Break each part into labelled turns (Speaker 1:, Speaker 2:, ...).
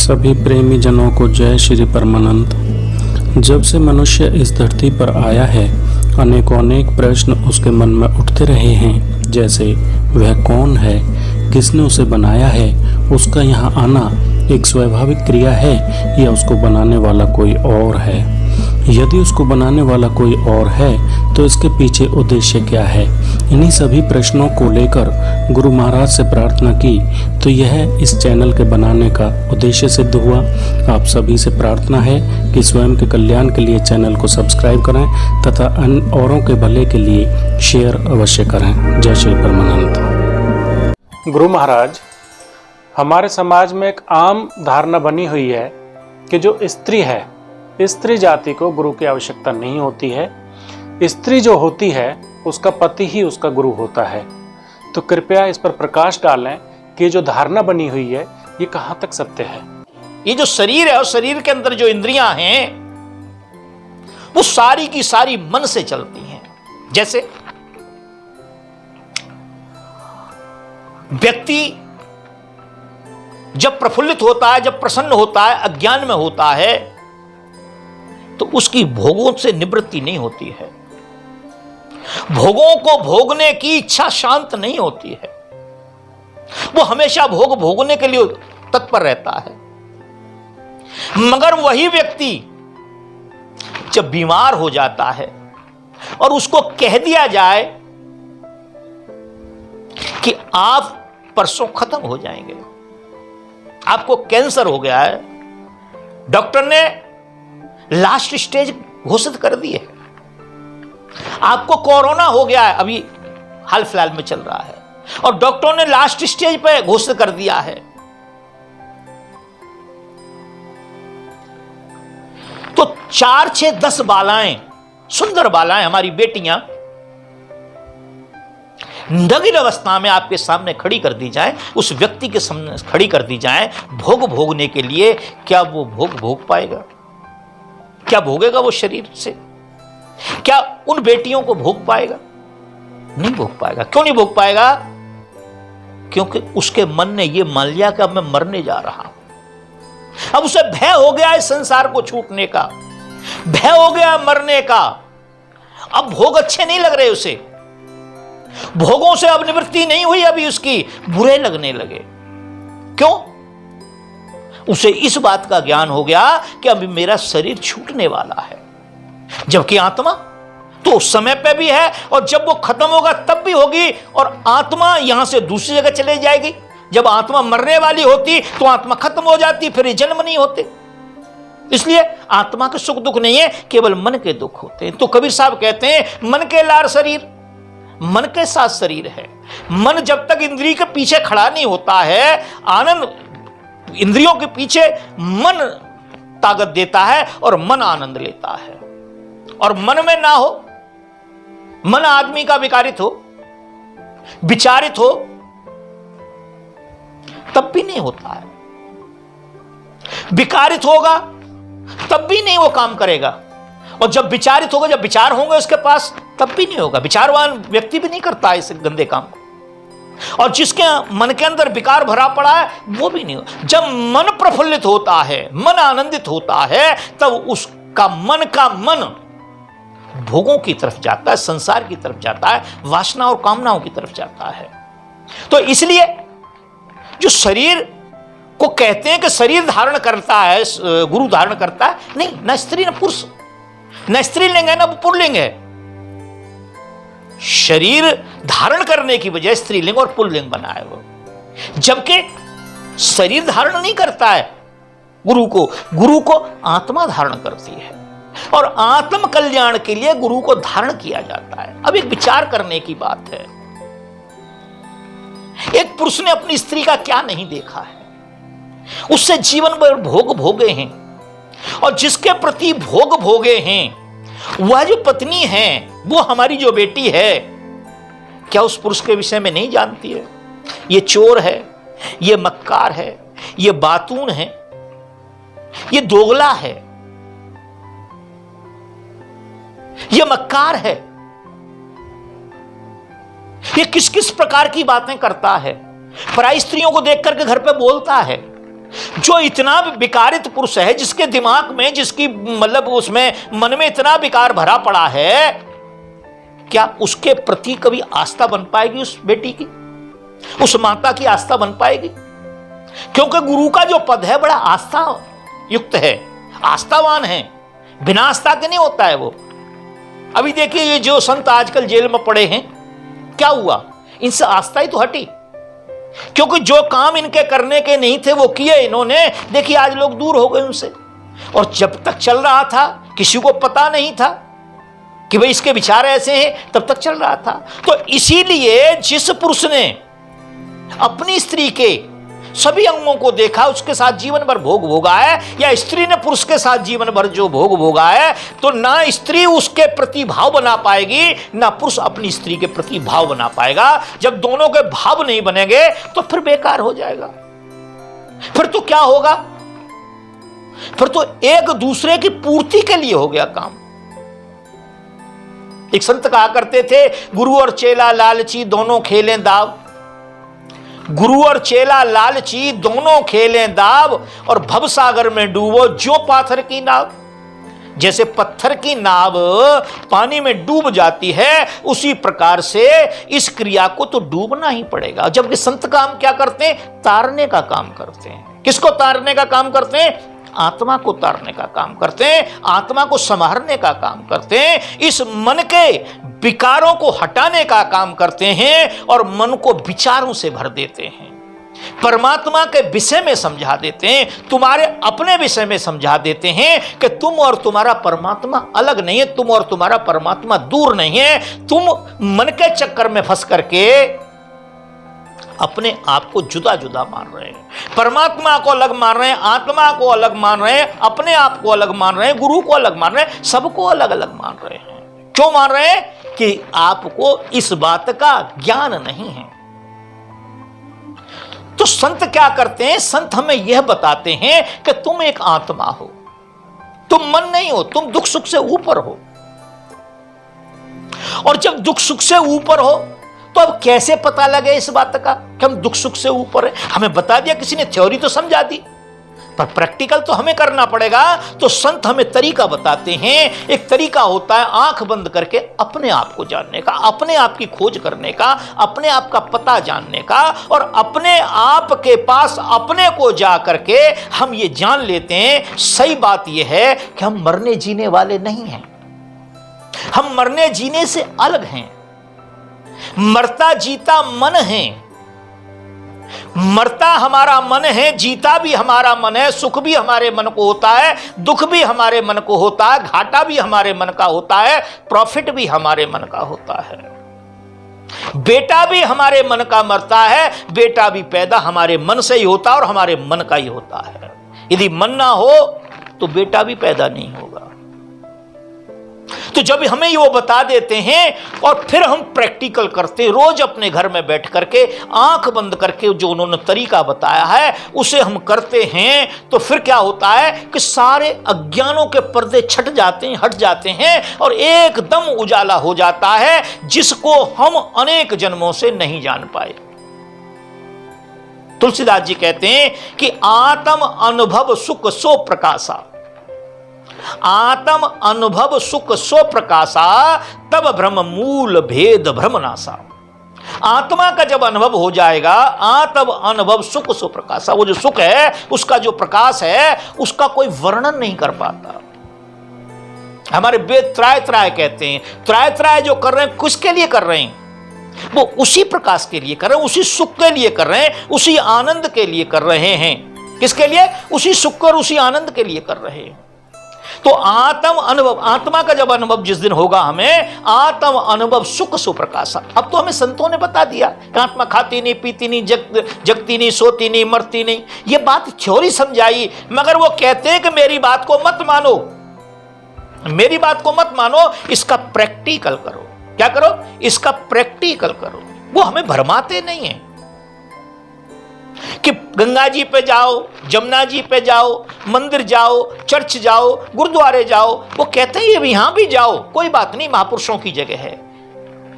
Speaker 1: सभी प्रेमी जनों को जय श्री परमानंद। जब से मनुष्य इस धरती पर आया है, अनेक प्रश्न उसके मन में उठते रहे हैं, जैसे वह कौन है, किसने उसे बनाया है, उसका यहाँ आना एक स्वाभाविक क्रिया है या उसको बनाने वाला कोई और है। यदि उसको बनाने वाला कोई और है तो इसके पीछे उद्देश्य क्या है। इन्हीं सभी प्रश्नों को लेकर गुरु महाराज से प्रार्थना की तो यह इस चैनल के बनाने का उद्देश्य सिद्ध हुआ। आप सभी से प्रार्थना है कि स्वयं के कल्याण के लिए चैनल को सब्सक्राइब करें तथा अन्य औरों के भले के लिए शेयर अवश्य करें। जय श्री परमानंद। गुरु महाराज, हमारे समाज में एक आम धारणा बनी हुई है कि जो स्त्री है, स्त्री जाति को गुरु की आवश्यकता नहीं होती है। स्त्री जो होती है उसका पति ही उसका गुरु होता है। तो कृपया इस पर प्रकाश डालें कि जो धारणा बनी हुई है ये कहां तक सत्य है।
Speaker 2: ये जो शरीर है और शरीर के अंदर जो इंद्रियां हैं वो सारी की सारी मन से चलती हैं। जैसे व्यक्ति जब प्रफुल्लित होता है, जब प्रसन्न होता है, अज्ञान में होता है, तो उसकी भोगों से निवृत्ति नहीं होती है। भोगों को भोगने की इच्छा शांत नहीं होती है। वो हमेशा भोग भोगने के लिए तत्पर रहता है। मगर वही व्यक्ति जब बीमार हो जाता है और उसको कह दिया जाए कि आप परसों खत्म हो जाएंगे, आपको कैंसर हो गया है, डॉक्टर ने लास्ट स्टेज घोषित कर दी है, आपको कोरोना हो गया है, अभी हाल फिलहाल में चल रहा है, और डॉक्टरों ने लास्ट स्टेज पे घोषित कर दिया है, तो 4, 6, 10 बालाएं, सुंदर बालाएं, हमारी बेटियां नग्न अवस्था में आपके सामने खड़ी कर दी जाए, उस व्यक्ति के सामने खड़ी कर दी जाए भोग भोगने के लिए, क्या वो भोग भोग पाएगा? क्या भोगेगा वो शरीर से? क्या उन बेटियों को भोग पाएगा? नहीं भोग पाएगा। क्यों नहीं भोग पाएगा? क्योंकि उसके मन ने यह मान लिया कि अब मैं मरने जा रहा हूं। अब उसे भय हो गया इस संसार को छूटने का, भय हो गया मरने का। अब भोग अच्छे नहीं लग रहे उसे, भोगों से अब निवृत्ति नहीं हुई, अभी उसकी बुरे लगने लगे। क्यों? उसे इस बात का ज्ञान हो गया कि अभी मेरा शरीर छूटने वाला है, जबकि आत्मा तो उस समय पे भी है, और जब वो खत्म होगा तब भी होगी, और आत्मा यहां से दूसरी जगह चले जाएगी। जब आत्मा मरने वाली होती तो आत्मा खत्म हो जाती, फिर ये जन्म नहीं होते। इसलिए आत्मा के सुख दुख नहीं है, केवल मन के दुख होते हैं। तो कबीर साहब कहते हैं मन के लार शरीर, मन के साथ शरीर है। मन जब तक इंद्रिय के पीछे खड़ा नहीं होता है, आनंद इंद्रियों के पीछे मन ताकत देता है और मन आनंद लेता है। और मन में ना हो, मन आदमी का विकारित हो, विचारित हो, तब भी नहीं होता है। विकारित होगा तब भी नहीं वो काम करेगा, और जब विचारित होगा, जब विचार होंगे उसके पास, तब भी नहीं होगा। विचारवान व्यक्ति भी नहीं करता इस गंदे काम, और जिसके मन के अंदर विकार भरा पड़ा है वो भी नहीं होगा। जब मन प्रफुल्लित होता है, मन आनंदित होता है, तब उसका मन का मन भोगों की तरफ जाता है, संसार की तरफ जाता है, वासना और कामनाओं की तरफ जाता है। तो इसलिए जो शरीर को कहते हैं कि शरीर धारण करता है, गुरु धारण करता है, नहीं, न स्त्री न पुरुष, न स्त्रीलिंग है न पुल्लिंग है। शरीर धारण करने की वजह स्त्रीलिंग और पुल्लिंग बना है वो, जबकि शरीर धारण नहीं करता है गुरु को आत्मा धारण करती है, और आत्म कल्याण के लिए गुरु को धारण किया जाता है। अब एक विचार करने की बात है, एक पुरुष ने अपनी स्त्री का क्या नहीं देखा है, उससे जीवन भर भोग भोगे हैं, और जिसके प्रति भोग भोगे हैं वह जो पत्नी है, वो हमारी जो बेटी है, क्या उस पुरुष के विषय में नहीं जानती है? ये चोर है, ये मक्कार है, ये बातून है, ये दोगला है, ये मक्कार है, ये किस किस प्रकार की बातें करता है, पराई स्त्रियों को देख करके घर पे बोलता है, जो इतना विकारित पुरुष है, जिसके दिमाग में, जिसकी मतलब उसमें मन में इतना विकार भरा पड़ा है, क्या उसके प्रति कभी आस्था बन पाएगी उस बेटी की, उस माता की आस्था बन पाएगी? क्योंकि गुरु का जो पद है बड़ा आस्था युक्त है, आस्थावान है, बिना आस्था के नहीं होता है वो। अभी देखिए ये जो संत आजकल जेल में पड़े हैं, क्या हुआ? इनसे आस्था ही तो हटी, क्योंकि जो काम इनके करने के नहीं थे वो किए इन्होंने। देखिए आज लोग दूर हो गए उनसे, और जब तक चल रहा था किसी को पता नहीं था कि भाई इसके विचार ऐसे हैं, तब तक चल रहा था। तो इसीलिए जिस पुरुष ने अपनी स्त्री के सभी अंगों को देखा, उसके साथ जीवन भर भोग भोगा है, या स्त्री ने पुरुष के साथ जीवन भर जो भोग भोगा है, तो ना स्त्री उसके प्रति भाव बना पाएगी, ना पुरुष अपनी स्त्री के प्रति भाव बना पाएगा। जब दोनों के भाव नहीं बनेंगे तो फिर बेकार हो जाएगा। फिर तो क्या होगा? फिर तो एक दूसरे की पूर्ति के लिए हो गया काम। एक संत कहा करते थे, गुरु और चेला लालची दोनों खेलें दाव। गुरु और चेला लालची दोनों खेलें दाव, और भवसागर में डूबो जो पाथर की नाव। जैसे पत्थर की नाव पानी में डूब जाती है, उसी प्रकार से इस क्रिया को तो डूबना ही पड़ेगा। जबकि संत काम क्या करते हैं? तारने का काम करते हैं। किसको तारने का काम करते हैं? आत्मा को तारने का काम करते हैं, आत्मा को संवारने का काम करते हैं, इस मन के विकारों को हटाने का काम करते हैं, और मन को विचारों से भर देते हैं। परमात्मा के विषय में समझा देते हैं, तुम्हारे अपने विषय में समझा देते हैं कि तुम और तुम्हारा परमात्मा अलग नहीं है, तुम और तुम्हारा परमात्मा दूर नहीं है। तुम मन के चक्कर में फंस करके अपने आप को जुदा जुदा मान रहे हैं, परमात्मा को अलग मान रहे हैं, आत्मा को अलग मान रहे हैं, अपने आप को अलग मान रहे हैं, गुरु को अलग मान रहे हैं, सबको अलग अलग मान रहे हैं। क्यों मान रहे हैं? कि आपको इस बात का ज्ञान नहीं है। तो संत क्या करते हैं? संत हमें यह बताते हैं कि तुम एक आत्मा हो, तुम मन नहीं हो, तुम दुख सुख से ऊपर हो। और जब दुख सुख से ऊपर हो तो अब कैसे पता लगे इस बात का कि हम दुख सुख से ऊपर है? हमें बता दिया किसी ने, थ्योरी तो समझा दी, पर प्रैक्टिकल तो हमें करना पड़ेगा। तो संत हमें तरीका बताते हैं। एक तरीका होता है आंख बंद करके अपने आप को जानने का, अपने आप की खोज करने का, अपने आप का पता जानने का, और अपने आप के पास अपने को जा करके हम ये जान लेते हैं। सही बात यह है कि हम मरने जीने वाले नहीं हैं, हम मरने जीने से अलग हैं। मरता जीता मन है, मरता हमारा मन है, जीता भी हमारा मन है, सुख भी हमारे मन को होता है, दुख भी हमारे मन को होता है, घाटा भी हमारे मन का होता है, प्रॉफिट भी हमारे मन का होता है। बेटा भी हमारे मन का मरता है, बेटा भी पैदा हमारे मन से ही होता है और हमारे मन का ही होता है। यदि मन ना हो तो बेटा भी पैदा नहीं होगा। तो जब हमें ये वो बता देते हैं और फिर हम प्रैक्टिकल करते, रोज अपने घर में बैठ करके आंख बंद करके जो उन्होंने तरीका बताया है उसे हम करते हैं, तो फिर क्या होता है कि सारे अज्ञानों के पर्दे छट जाते हैं, हट जाते हैं, और एकदम उजाला हो जाता है, जिसको हम अनेक जन्मों से नहीं जान पाए। तुलसीदास जी कहते हैं कि आत्म अनुभव सुख सो प्रकाशा, आत्म अनुभव सुख सो प्रकाशा, तब ब्रह्म मूल भेद भ्रम नासा। आत्मा का जब अनुभव हो जाएगा, आत्म अनुभव सुख सो प्रकाशा, वो जो सुख है उसका जो प्रकाश है उसका कोई वर्णन नहीं कर पाता। हमारे वेद त्राय त्राय कहते हैं, त्राय त्राय जो कर रहे हैं किसके लिए कर रहे हैं? वो उसी प्रकाश के लिए कर रहे हैं, उसी सुख के लिए कर रहे हैं, उसी आनंद के लिए कर रहे हैं। किसके लिए? उसी सुख और उसी आनंद के लिए कर रहे हैं। तो आत्म अनुभव, आत्मा का जब अनुभव जिस दिन होगा हमें, आत्म अनुभव सुख सुप्रकाशा। अब तो हमें संतों ने बता दिया, आत्मा खाती नहीं, पीती नहीं, जगती नहीं, सोती नहीं, मरती नहीं। ये बात थ्योरी समझाई, मगर वो कहते हैं कि मेरी बात को मत मानो, मेरी बात को मत मानो, इसका प्रैक्टिकल करो। क्या करो? इसका प्रैक्टिकल करो। वो हमें भरमाते नहीं है कि गंगा जी पे जाओ, जमुना जी पे जाओ, मंदिर जाओ, चर्च जाओ, गुरुद्वारे जाओ। वो कहते हैं ये यहां भी जाओ, कोई बात नहीं, महापुरुषों की जगह है।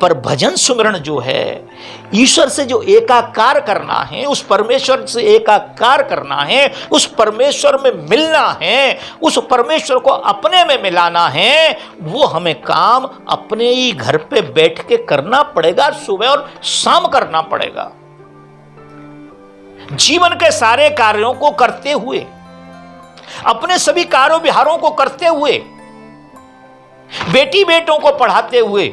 Speaker 2: पर भजन सुमिरन जो है, ईश्वर से जो एकाकार करना है, उस परमेश्वर से एकाकार करना है, उस परमेश्वर में मिलना है, उस परमेश्वर को अपने में मिलाना है, वो हमें काम अपने ही घर पे बैठ के करना पड़ेगा, सुबह और शाम करना पड़ेगा। जीवन के सारे कार्यों को करते हुए, अपने सभी कार्यों विहारों को करते हुए, बेटी बेटों को पढ़ाते हुए,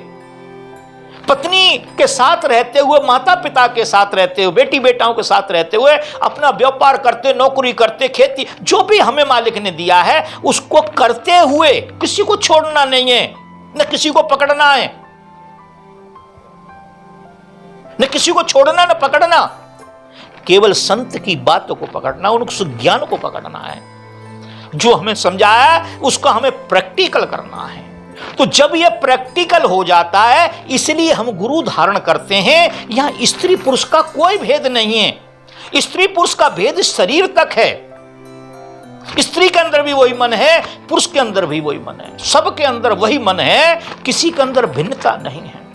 Speaker 2: पत्नी के साथ रहते हुए, माता पिता के साथ रहते हुए, बेटी बेटाओं के साथ रहते हुए, अपना व्यापार करते, नौकरी करते, खेती, जो भी हमें मालिक ने दिया है उसको करते हुए किसी को छोड़ना नहीं है, न किसी को पकड़ना है, न किसी को छोड़ना न पकड़ना, केवल संत की बातों को पकड़ना, उस ज्ञान को पकड़ना है जो हमें समझाया है, उसको हमें प्रैक्टिकल करना है। तो जब यह प्रैक्टिकल हो जाता है, इसलिए हम गुरु धारण करते हैं। यहां स्त्री पुरुष का कोई भेद नहीं है। स्त्री पुरुष का भेद शरीर तक है। स्त्री के अंदर भी वही मन है, पुरुष के अंदर भी वही मन है, सबके अंदर वही मन है, किसी के अंदर भिन्नता नहीं है।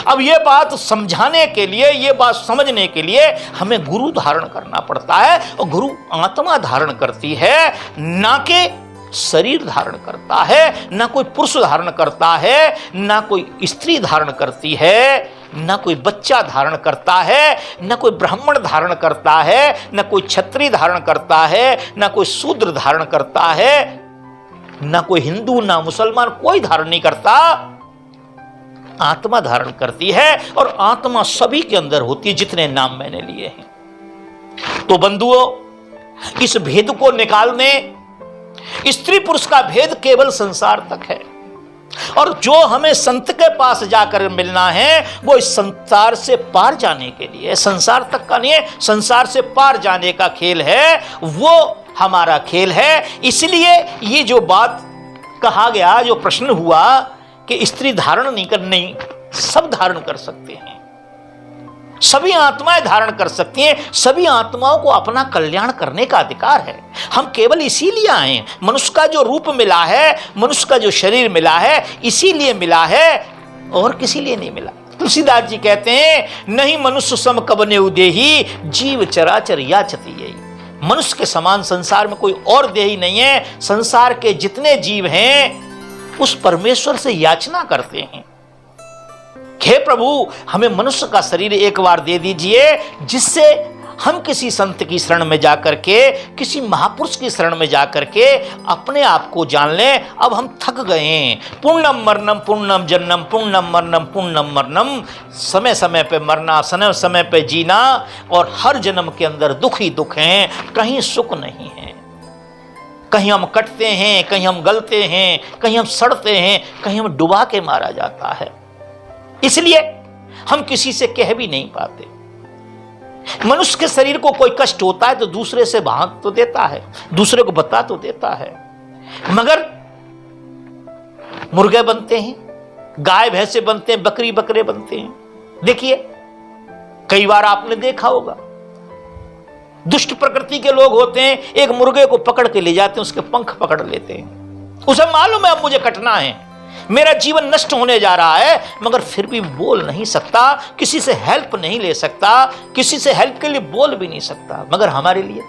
Speaker 2: अब यह बात समझाने के लिए, यह बात समझने के लिए हमें गुरु धारण करना पड़ता है, और गुरु आत्मा धारण करती है, ना कि शरीर धारण करता है, ना कोई पुरुष धारण करता है, ना कोई स्त्री धारण करती है, ना कोई बच्चा धारण करता है, ना कोई ब्राह्मण धारण करता है, ना कोई क्षत्रिय धारण करता है, ना कोई शूद्र धारण करता है, ना कोई हिंदू, ना मुसलमान, कोई धारण नहीं करता। आत्मा धारण करती है, और आत्मा सभी के अंदर होती है, जितने नाम मैंने लिए हैं। तो बंधुओं, इस भेद को निकालने, स्त्री पुरुष का भेद केवल संसार तक है, और जो हमें संत के पास जाकर मिलना है वो इस संसार से पार जाने के लिए, संसार तक का नहीं है, संसार से पार जाने का खेल है, वो हमारा खेल है। इसलिए ये जो बात कहा गया, जो प्रश्न हुआ कि स्त्री धारण नहीं करनी, सब धारण कर सकते हैं, सभी आत्माएं धारण कर सकती हैं, सभी आत्माओं को अपना कल्याण करने का अधिकार है। हम केवल इसीलिए आए, मनुष्य का जो रूप मिला है, मनुष्य का जो शरीर मिला है, इसीलिए मिला है, और किसी लिए नहीं मिला। तुलसीदास जी कहते हैं, नहीं मनुष्य सम कबने उदेही, जीव चराचर याचती यही। मनुष्य के समान संसार में कोई और देही नहीं है। संसार के जितने जीव हैं उस परमेश्वर से याचना करते हैं, हे प्रभु हमें मनुष्य का शरीर एक बार दे दीजिए, जिससे हम किसी संत की शरण में जाकर के, किसी महापुरुष की शरण में जाकर के अपने आप को जान लें। अब हम थक गए हैं, पुण्यम मरणम पुण्यम जन्नम, पुण्यम मरणम पुण्यम मरणम, समय समय पे मरना, समय समय पे जीना, और हर जन्म के अंदर दुख ही दुख हैं, कहीं सुख नहीं है। कहीं हम कटते हैं, कहीं हम गलते हैं, कहीं हम सड़ते हैं, कहीं हम डुबा के मारा जाता है। इसलिए हम किसी से कह भी नहीं पाते। मनुष्य के शरीर को कोई कष्ट होता है तो दूसरे से भाग तो देता है, दूसरे को बता तो देता है, मगर मुर्गे बनते हैं, गाय भैंसे बनते हैं, बकरी बकरे बनते हैं। देखिए कई बार आपने देखा होगा, दुष्ट प्रकृति के लोग होते हैं, एक मुर्गे को पकड़ के ले जाते हैं, उसके पंख पकड़ लेते हैं, उसे मालूम है अब मुझे कटना है, मेरा जीवन नष्ट होने जा रहा है, मगर फिर भी बोल नहीं सकता, किसी से हेल्प नहीं ले सकता, किसी से हेल्प के लिए बोल भी नहीं सकता। मगर हमारे लिए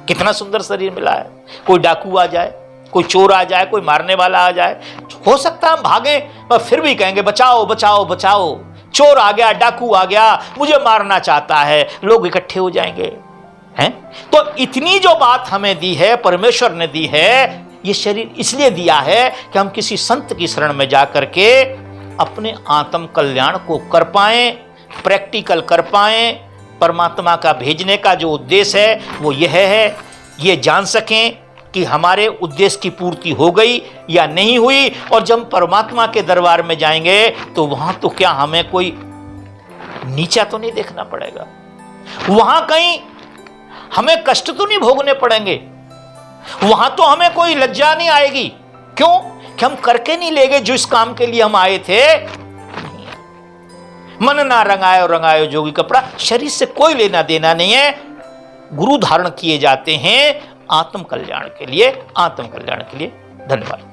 Speaker 2: कितना सुंदर शरीर मिला है। कोई डाकू आ जाए, कोई चोर आ जाए, कोई मारने वाला आ जाए, हो सकता है हम भागे, पर फिर भी कहेंगे बचाओ बचाओ बचाओ, चोर आ गया, डाकू आ गया, मुझे मारना चाहता है, लोग इकट्ठे हो जाएंगे हैं। तो इतनी जो बात हमें दी है, परमेश्वर ने दी है, ये शरीर इसलिए दिया है कि हम किसी संत की शरण में जाकर के अपने आत्म कल्याण को कर पाएं, प्रैक्टिकल कर पाएं। परमात्मा का भेजने का जो उद्देश्य है वो यह है, ये जान सकें कि हमारे उद्देश्य की पूर्ति हो गई या नहीं हुई, और जब परमात्मा के दरबार में जाएंगे तो वहां तो क्या हमें कोई नीचा तो नहीं देखना पड़ेगा, वहां कहीं हमें कष्ट तो नहीं भोगने पड़ेंगे, वहां तो हमें कोई लज्जा नहीं आएगी। क्यों? कि हम करके नहीं ले गए जो इस काम के लिए हम आए थे। मन ना रंगायो रंगायो जोगी कपड़ा, शरीर से कोई लेना देना नहीं है। गुरु धारण किए जाते हैं आत्म कल्याण के लिए, आत्म कल्याण के लिए। धन्यवाद।